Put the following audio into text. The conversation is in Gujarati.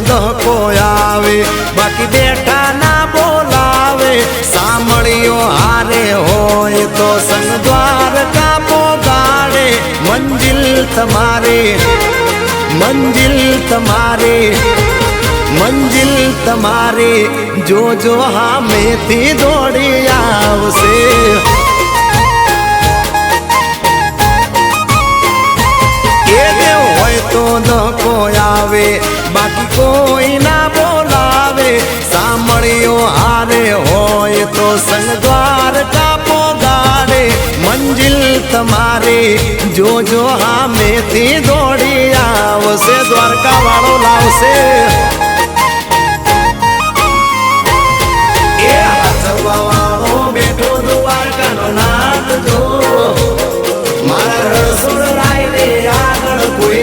ધક્કો આવે, બાકી બેઠા ના બોલાવે. સાંભળ્યો હારે હોય તો સંગ દ્વારકા પોગાડે. મંજિલ તમારી, મંજિલ તમારી, મંજિલ તમારી, જોજો હામેથી દોડી આવશે. એ દેવ હોય તો ધક્કો આવે, બાકી કોઈ ના બોલાવે. સાંભળ્યો હારે હોય તો સંગ દ્વારકા પોગાડે. મંજિલ તમારી, જોજો હામેથી દોડી આવશે. દ્વારકા વાળો લાવશે.